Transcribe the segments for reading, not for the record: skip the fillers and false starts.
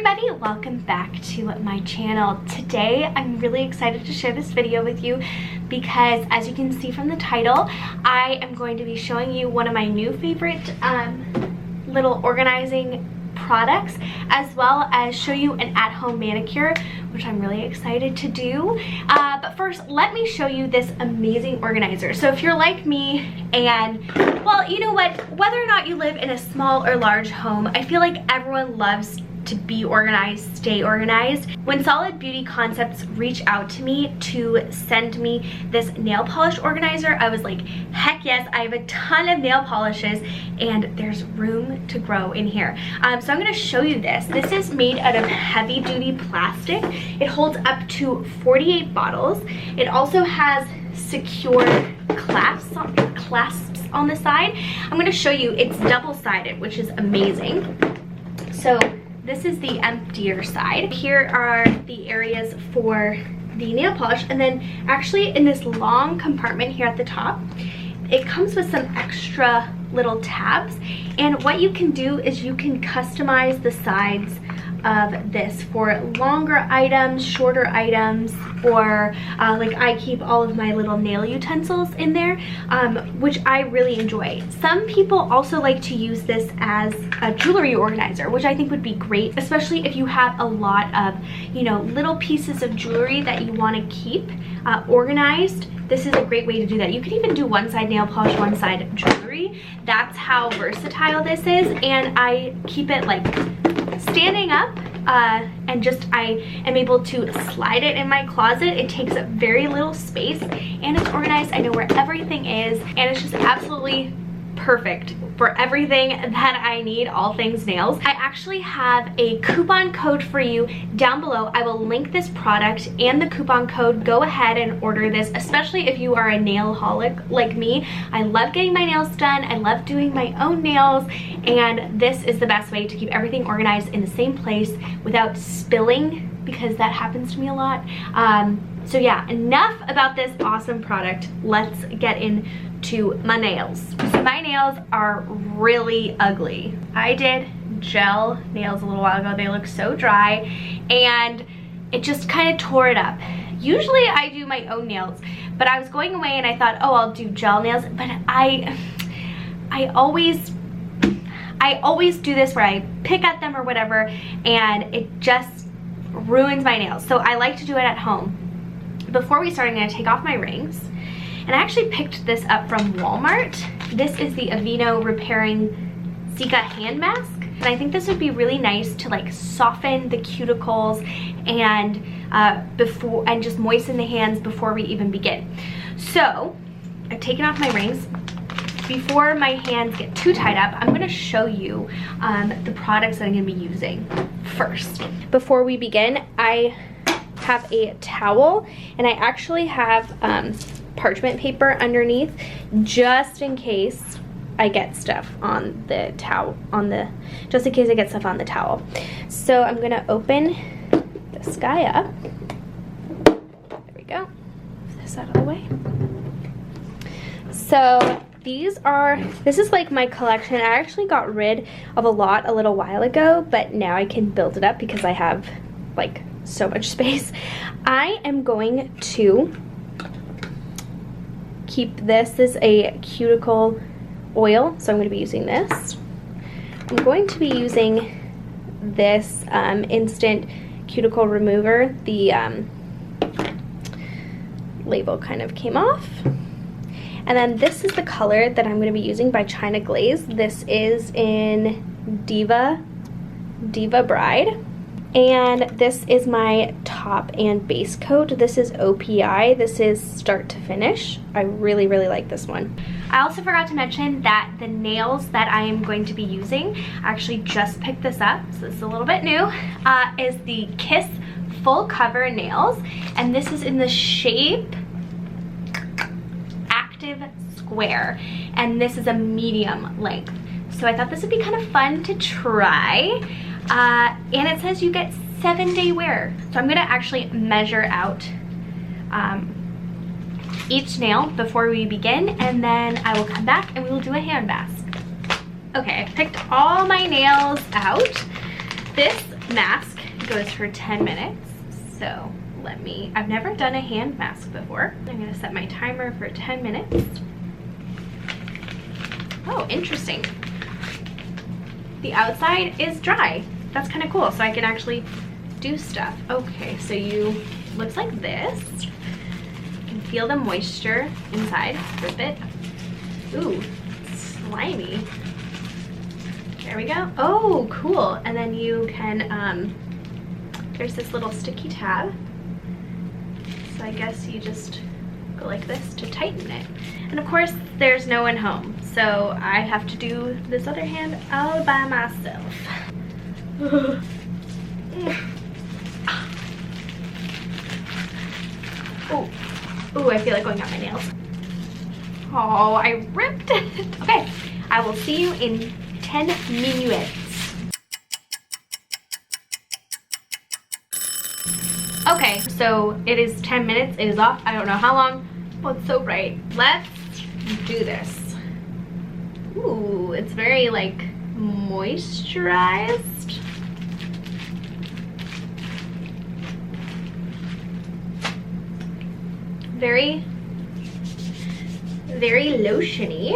everybody, welcome back to my channel. Today I'm really excited to share this video with you because, as you can see from the title, I am going to be showing you one of my new favorite little organizing products, as well as show you an at-home manicure, which I'm really excited to do. But first, let me show you this amazing organizer. So if you're like me and, well, you know what, whether or not you live in a small or large home, I feel like everyone loves to be organized, stay organized. When Solid Beauty Concepts reached out to me to send me this nail polish organizer, I was like, heck yes, I have a ton of nail polishes and there's room to grow in here. So I'm gonna show you this. This is made out of heavy duty plastic. It holds up to 48 bottles. It also has secure clasps on the side. I'm gonna show you, it's double-sided, which is amazing. So this is the emptier side. Here are the areas for the nail polish, and then actually in this long compartment here at the top, it comes with some extra little tabs, and what you can do is you can customize the sides of this for longer items, shorter items, or like I keep all of my little nail utensils in there, which I really enjoy. Some people also like to use this as a jewelry organizer, which I think would be great, especially if you have a lot of, you know, little pieces of jewelry that you want to keep organized. This is a great way to do that. You could even do one side nail polish, one side jewelry. That's how versatile this is, and I keep it like standing up and just I am able to slide it in my closet. It takes up very little space and it's organized. I know where everything is, and it's just absolutely perfect for everything that I need, all things nails. I actually have a coupon code for you down below. I will link this product and the coupon code. Go ahead and order this, especially if you are a nail-holic like me. I love getting my nails done. I love doing my own nails, and this is the best way to keep everything organized in the same place without spilling, because that happens to me a lot. So yeah, enough about this awesome product. Let's get into my nails. So my nails are really ugly. I did gel nails a little while ago. They look so dry and it just kind of tore it up. Usually I do my own nails, but I was going away and I thought, oh, I'll do gel nails, but I always do this where I pick at them or whatever, and it just ruins my nails. So I like to do it at home. Before we start, I'm going to take off my rings, and I actually picked this up from Walmart. This is the Aveeno Repairing Cica hand mask, and I think this would be really nice to like soften the cuticles and just moisten the hands before we even begin. So I've taken off my rings. Before my hands get too tied up, I'm going to show you the products that I'm going to be using first. Before we begin, I have a towel, and I actually have parchment paper underneath, just in case I get stuff on the towel, just in case I get stuff on the towel. So I'm gonna open this guy up. There we go. Move this out of the way. So this is like my collection. I actually got rid of a lot a little while ago, but now I can build it up because I have like so much space. I am going to keep this. This is a cuticle oil, so I'm going to be using this. I'm going to be using this instant cuticle remover. The label kind of came off. And then this is the color that I'm going to be using by China Glaze. This is in Diva Bride. And this is my top and base coat. This is OPI. This is start to finish. I really, really like this one. I also forgot to mention that the nails that I am going to be using, I actually just picked this up, so this is a little bit new, is the Kiss Full Cover Nails. And this is in the shape Active Square. And this is a medium length. So I thought this would be kind of fun to try. And it says you get 7-day wear. So I'm gonna actually measure out each nail before we begin, and then I will come back and we will do a hand mask. Okay, I picked all my nails out. This mask goes for 10 minutes. So I've never done a hand mask before. I'm gonna set my timer for 10 minutes. Oh, interesting. The outside is dry. That's kind of cool, so I can actually do stuff. Okay, so looks like this. You can feel the moisture inside. Rip it. Ooh, slimy. There we go. Oh, cool. And then you can, there's this little sticky tab. So I guess you just go like this to tighten it. And of course, there's no one home. So I have to do this other hand all by myself. Oh, I feel like going out my nails. Oh, I ripped it. Okay, I will see you in 10 minutes. Okay, so it is 10 minutes. It is off. I don't know how long. Oh, it's so bright. Let's do this. Ooh, it's very like moisturized. Very lotiony.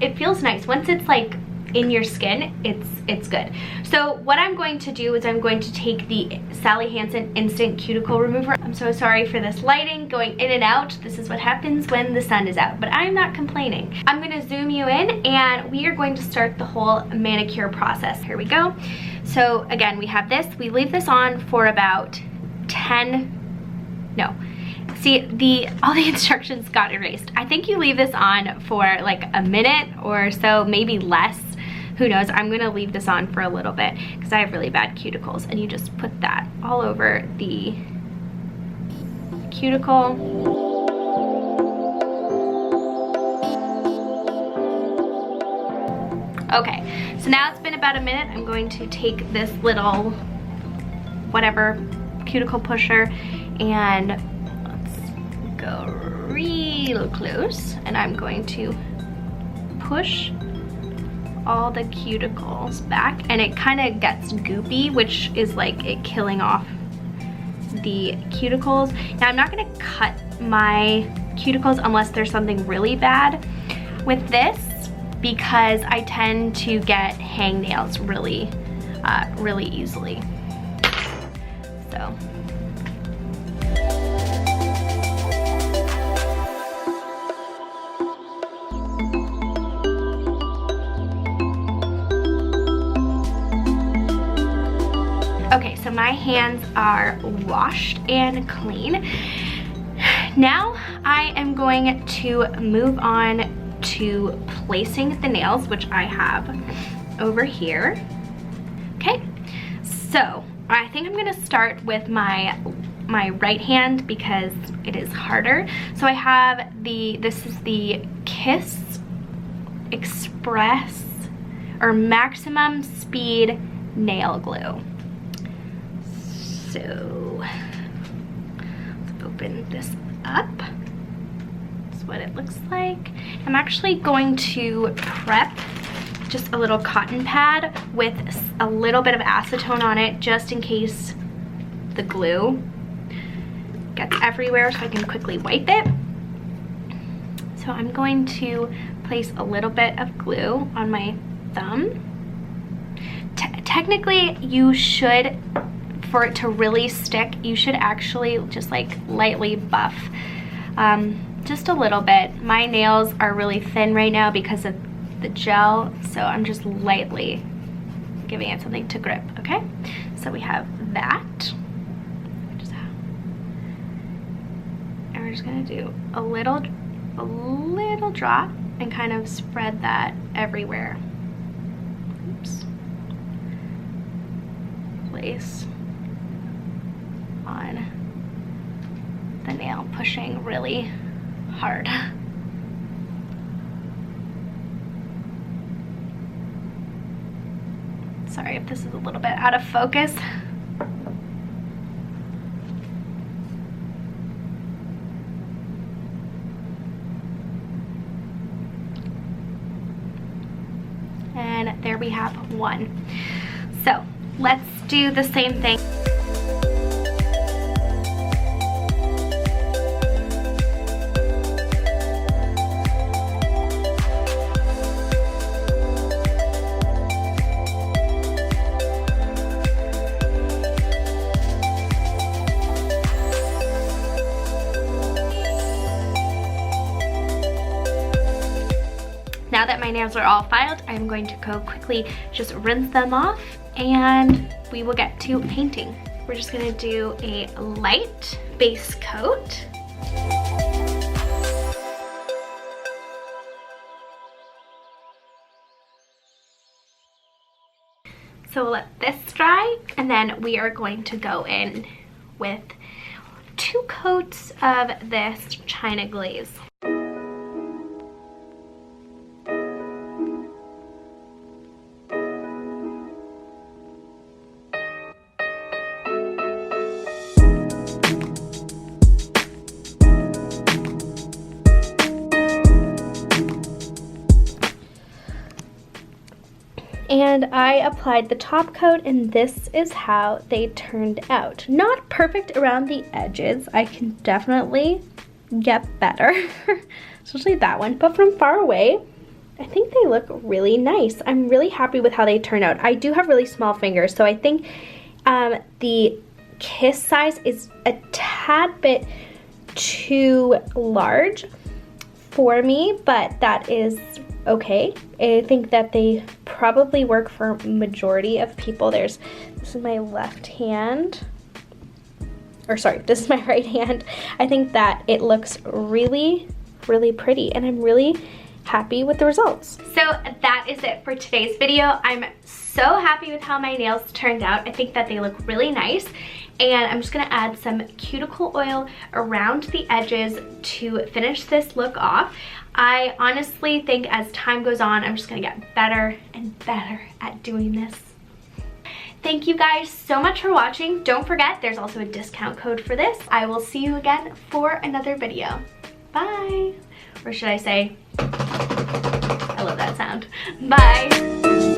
It feels nice. Once it's like in your skin, it's good. So what I'm going to do is I'm going to take the Sally Hansen Instant Cuticle Remover. I'm so sorry for this lighting going in and out. This is what happens when the sun is out, but I'm not complaining. I'm gonna zoom you in and we are going to start the whole manicure process. Here we go. So again, we have this. We leave this on for about See, all the instructions got erased. I think you leave this on for like a minute or so, maybe less. Who knows? I'm gonna leave this on for a little bit because I have really bad cuticles, and you just put that all over the cuticle. Okay, so now it's been about a minute. I'm going to take this little whatever cuticle pusher and go real close, and I'm going to push all the cuticles back, and it kind of gets goopy, which is like it killing off the cuticles. Now I'm not going to cut my cuticles unless there's something really bad with this, because I tend to get hangnails really easily. So okay, so my hands are washed and clean. Now I am going to move on to placing the nails, which I have over here. Okay, so I think I'm gonna start with my right hand because it is harder. So I have this is the Kiss Express or Maximum Speed Nail Glue. So let's open this up. That's what it looks like. I'm actually going to prep just a little cotton pad with a little bit of acetone on it, just in case the glue gets everywhere, so I can quickly wipe it. So I'm going to place a little bit of glue on my thumb. Technically, you should, for it to really stick, you should actually just like lightly buff, just a little bit. My nails are really thin right now because of the gel, so I'm just lightly giving it something to grip. Okay, so we have that, and we're just gonna do a little drop and kind of spread that everywhere. Oops. Place on the nail, pushing really hard. Sorry if this is a little bit out of focus. And there we have one. So let's do the same thing. that my nails are all filed, I'm going to go quickly just rinse them off and we will get to painting. We're just gonna do a light base coat. So we'll let this dry, and then we are going to go in with 2 coats of this China glaze. And I applied the top coat, and this is how they turned out. Not perfect around the edges. I can definitely get better, especially that one. But from far away, I think they look really nice. I'm really happy with how they turn out. I do have really small fingers, so I think the kiss size is a tad bit too large for me, but that is okay. I think that they probably work for majority of people. This is my left hand, or sorry, this is my right hand. I think that it looks really, really pretty, and I'm really happy with the results. So that is it for today's video. I'm so happy with how my nails turned out. I think that they look really nice, and I'm just gonna add some cuticle oil around the edges to finish this look off. I honestly think as time goes on, I'm just gonna get better and better at doing this. Thank you guys so much for watching. Don't forget, there's also a discount code for this. I will see you again for another video. Bye. Or should I say, I love that sound. Bye.